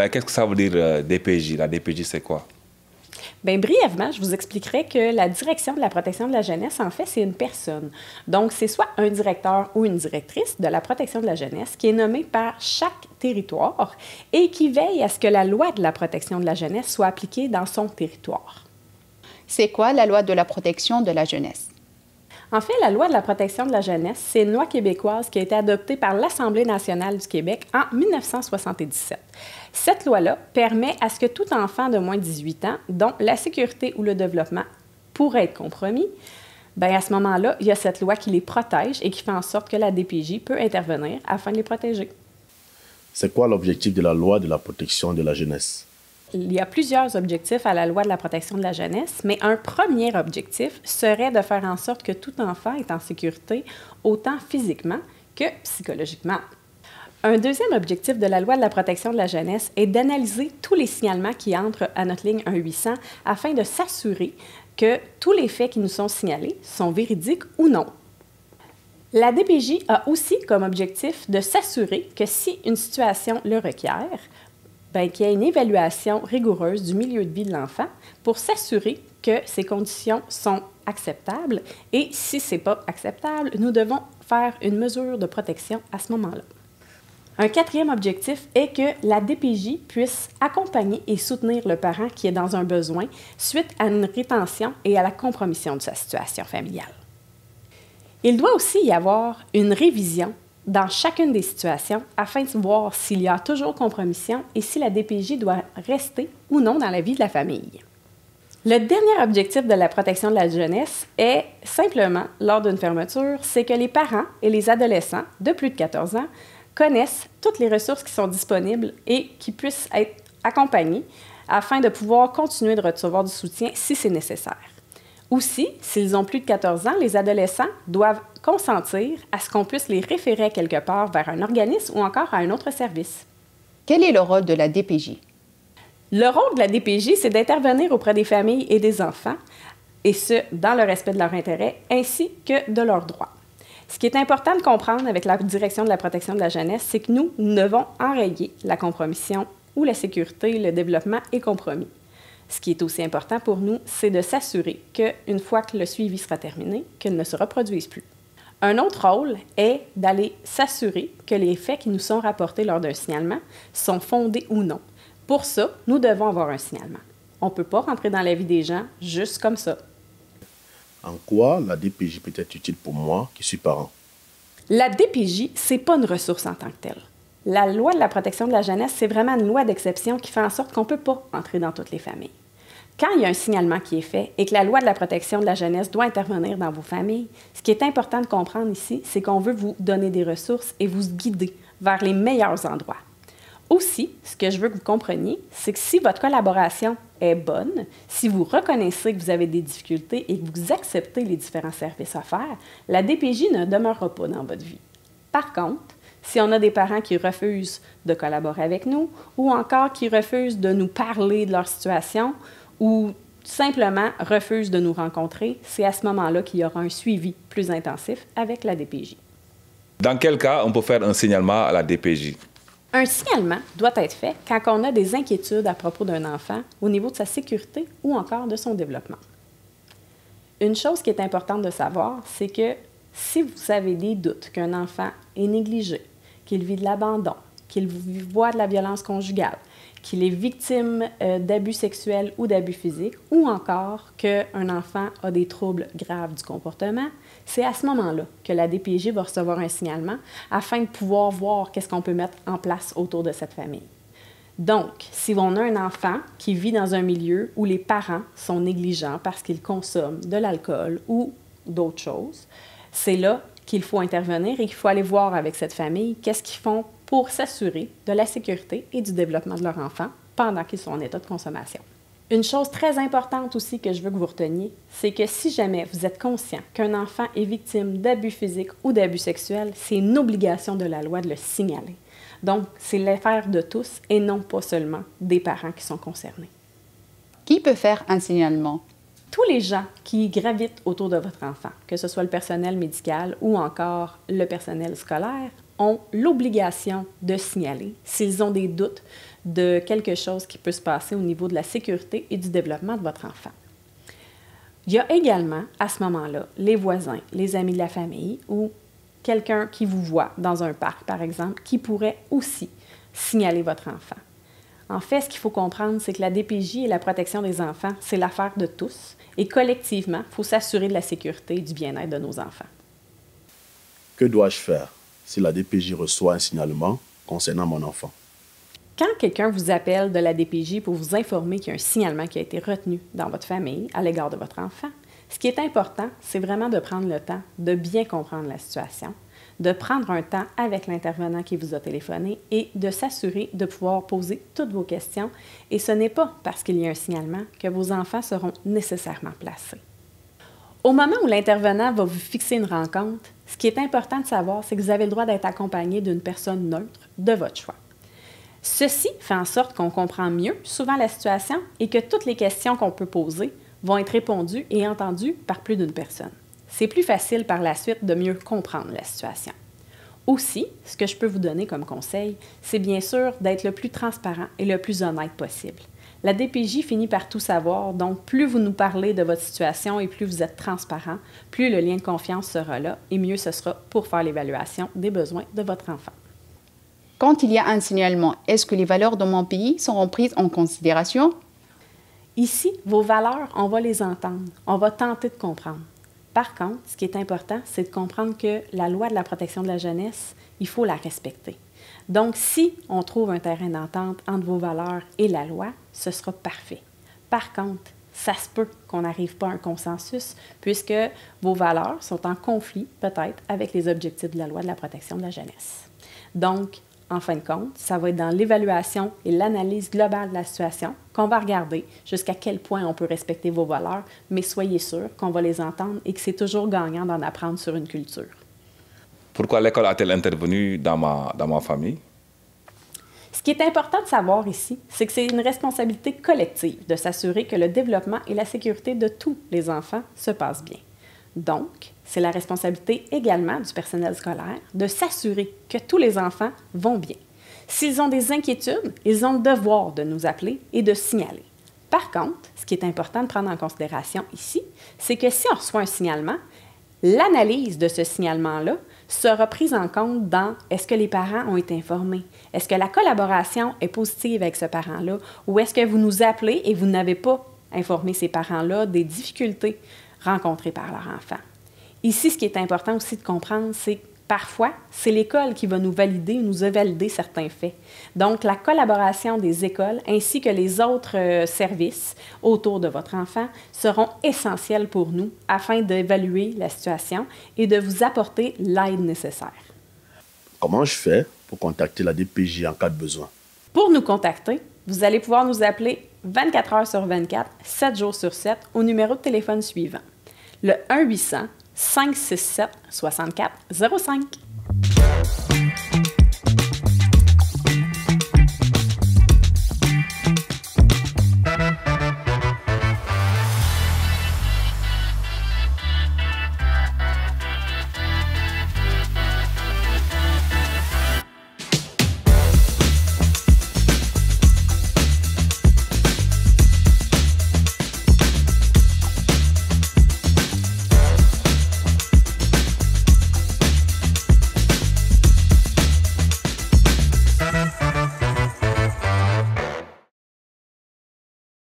Ben, qu'est-ce que ça veut dire DPJ? La DPJ, c'est quoi? Bien, brièvement, je vous expliquerai que la direction de la protection de la jeunesse, en fait, c'est une personne. Donc, c'est soit un directeur ou une directrice de la protection de la jeunesse qui est nommé par chaque territoire et qui veille à ce que la loi de la protection de la jeunesse soit appliquée dans son territoire. C'est quoi la loi de la protection de la jeunesse? En fait, la loi de la protection de la jeunesse, c'est une loi québécoise qui a été adoptée par l'Assemblée nationale du Québec en 1977. Cette loi-là permet à ce que tout enfant de moins de 18 ans, dont la sécurité ou le développement pourrait être compromis, bien, à ce moment-là, il y a cette loi qui les protège et qui fait en sorte que la DPJ peut intervenir afin de les protéger. C'est quoi l'objectif de la loi de la protection de la jeunesse? Il y a plusieurs objectifs à la loi de la protection de la jeunesse, mais un premier objectif serait de faire en sorte que tout enfant est en sécurité autant physiquement que psychologiquement. Un deuxième objectif de la loi de la protection de la jeunesse est d'analyser tous les signalements qui entrent à notre ligne 1-800 afin de s'assurer que tous les faits qui nous sont signalés sont véridiques ou non. La DPJ a aussi comme objectif de s'assurer que si une situation le requiert, bien, qu'il y ait une évaluation rigoureuse du milieu de vie de l'enfant pour s'assurer que ces conditions sont acceptables et si ce n'est pas acceptable, nous devons faire une mesure de protection à ce moment-là. Un quatrième objectif est que la DPJ puisse accompagner et soutenir le parent qui est dans un besoin suite à une rétention et à la compromission de sa situation familiale. Il doit aussi y avoir une révision dans chacune des situations afin de voir s'il y a toujours compromission et si la DPJ doit rester ou non dans la vie de la famille. Le dernier objectif de la protection de la jeunesse est simplement, lors d'une fermeture, c'est que les parents et les adolescents de plus de 14 ans connaissent toutes les ressources qui sont disponibles et qui puissent être accompagnés afin de pouvoir continuer de recevoir du soutien si c'est nécessaire. Aussi, s'ils ont plus de 14 ans, les adolescents doivent consentir à ce qu'on puisse les référer quelque part vers un organisme ou encore à un autre service. Quel est le rôle de la DPJ? Le rôle de la DPJ, c'est d'intervenir auprès des familles et des enfants, et ce, dans le respect de leurs intérêts ainsi que de leurs droits. Ce qui est important de comprendre avec la direction de la protection de la jeunesse, c'est que nous devons enrayer la compromission où la sécurité, le développement est compromis. Ce qui est aussi important pour nous, c'est de s'assurer qu'une fois que le suivi sera terminé, qu'il ne se reproduise plus. Un autre rôle est d'aller s'assurer que les faits qui nous sont rapportés lors d'un signalement sont fondés ou non. Pour ça, nous devons avoir un signalement. On ne peut pas rentrer dans la vie des gens juste comme ça. En quoi la DPJ peut être utile pour moi qui suis parent? La DPJ, ce n'est pas une ressource en tant que telle. La loi de la protection de la jeunesse, c'est vraiment une loi d'exception qui fait en sorte qu'on ne peut pas entrer dans toutes les familles. Quand il y a un signalement qui est fait et que la loi de la protection de la jeunesse doit intervenir dans vos familles, ce qui est important de comprendre ici, c'est qu'on veut vous donner des ressources et vous guider vers les meilleurs endroits. Aussi, ce que je veux que vous compreniez, c'est que si votre collaboration est bonne, si vous reconnaissez que vous avez des difficultés et que vous acceptez les différents services offerts, la DPJ ne demeurera pas dans votre vie. Par contre, si on a des parents qui refusent de collaborer avec nous ou encore qui refusent de nous parler de leur situation ou simplement refusent de nous rencontrer, c'est à ce moment-là qu'il y aura un suivi plus intensif avec la DPJ. Dans quel cas on peut faire un signalement à la DPJ? Un signalement doit être fait quand on a des inquiétudes à propos d'un enfant au niveau de sa sécurité ou encore de son développement. Une chose qui est importante de savoir, c'est que si vous avez des doutes qu'un enfant est négligé, qu'il vit de l'abandon, qu'il voit de la violence conjugale, qu'il est victime d'abus sexuels ou d'abus physiques, ou encore qu'un enfant a des troubles graves du comportement, c'est à ce moment-là que la DPJ va recevoir un signalement afin de pouvoir voir qu'est-ce qu'on peut mettre en place autour de cette famille. Donc, si on a un enfant qui vit dans un milieu où les parents sont négligents parce qu'ils consomment de l'alcool ou d'autres choses, c'est là qu'il faut intervenir et qu'il faut aller voir avec cette famille qu'est-ce qu'ils font pour s'assurer de la sécurité et du développement de leur enfant pendant qu'ils sont en état de consommation. Une chose très importante aussi que je veux que vous reteniez, c'est que si jamais vous êtes conscient qu'un enfant est victime d'abus physiques ou d'abus sexuels, c'est une obligation de la loi de le signaler. Donc, c'est l'affaire de tous et non pas seulement des parents qui sont concernés. Qui peut faire un signalement? Tous les gens qui gravitent autour de votre enfant, que ce soit le personnel médical ou encore le personnel scolaire, ont l'obligation de signaler s'ils ont des doutes de quelque chose qui peut se passer au niveau de la sécurité et du développement de votre enfant. Il y a également, à ce moment-là, les voisins, les amis de la famille ou quelqu'un qui vous voit dans un parc, par exemple, qui pourrait aussi signaler votre enfant. En fait, ce qu'il faut comprendre, c'est que la DPJ et la protection des enfants, c'est l'affaire de tous. Et collectivement, il faut s'assurer de la sécurité et du bien-être de nos enfants. Que dois-je faire si la DPJ reçoit un signalement concernant mon enfant? Quand quelqu'un vous appelle de la DPJ pour vous informer qu'il y a un signalement qui a été retenu dans votre famille à l'égard de votre enfant, ce qui est important, c'est vraiment de prendre le temps de bien comprendre la situation, de prendre un temps avec l'intervenant qui vous a téléphoné et de s'assurer de pouvoir poser toutes vos questions. Et ce n'est pas parce qu'il y a un signalement que vos enfants seront nécessairement placés. Au moment où l'intervenant va vous fixer une rencontre, ce qui est important de savoir, c'est que vous avez le droit d'être accompagné d'une personne neutre de votre choix. Ceci fait en sorte qu'on comprend mieux souvent la situation et que toutes les questions qu'on peut poser vont être répondues et entendues par plus d'une personne. C'est plus facile par la suite de mieux comprendre la situation. Aussi, ce que je peux vous donner comme conseil, c'est bien sûr d'être le plus transparent et le plus honnête possible. La DPJ finit par tout savoir, donc plus vous nous parlez de votre situation et plus vous êtes transparent, plus le lien de confiance sera là et mieux ce sera pour faire l'évaluation des besoins de votre enfant. Quand il y a un signalement, est-ce que les valeurs de mon pays seront prises en considération? Ici, vos valeurs, on va les entendre, on va tenter de comprendre. Par contre, ce qui est important, c'est de comprendre que la loi de la protection de la jeunesse, il faut la respecter. Donc, si on trouve un terrain d'entente entre vos valeurs et la loi, ce sera parfait. Par contre, ça se peut qu'on n'arrive pas à un consensus puisque vos valeurs sont en conflit peut-être avec les objectifs de la loi de la protection de la jeunesse. Donc, en fin de compte, ça va être dans l'évaluation et l'analyse globale de la situation qu'on va regarder jusqu'à quel point on peut respecter vos valeurs, mais soyez sûr qu'on va les entendre et que c'est toujours gagnant d'en apprendre sur une culture. Pourquoi l'école a-t-elle intervenu dans ma famille? Ce qui est important de savoir ici, c'est que c'est une responsabilité collective de s'assurer que le développement et la sécurité de tous les enfants se passent bien. Donc, c'est la responsabilité également du personnel scolaire de s'assurer que tous les enfants vont bien. S'ils ont des inquiétudes, ils ont le devoir de nous appeler et de signaler. Par contre, ce qui est important de prendre en considération ici, c'est que si on reçoit un signalement, l'analyse de ce signalement-là sera prise en compte dans est-ce que les parents ont été informés, est-ce que la collaboration est positive avec ce parent-là ou est-ce que vous nous appelez et vous n'avez pas informé ces parents-là des difficultés rencontrées par leur enfant. Ici, ce qui est important aussi de comprendre, c'est que parfois, c'est l'école qui va nous valider ou nous valider certains faits. Donc, la collaboration des écoles ainsi que les autres services autour de votre enfant seront essentiels pour nous afin d'évaluer la situation et de vous apporter l'aide nécessaire. Comment je fais pour contacter la DPJ en cas de besoin? Pour nous contacter, vous allez pouvoir nous appeler 24 heures sur 24, 7 jours sur 7 au numéro de téléphone suivant, le 1-800-567-6405.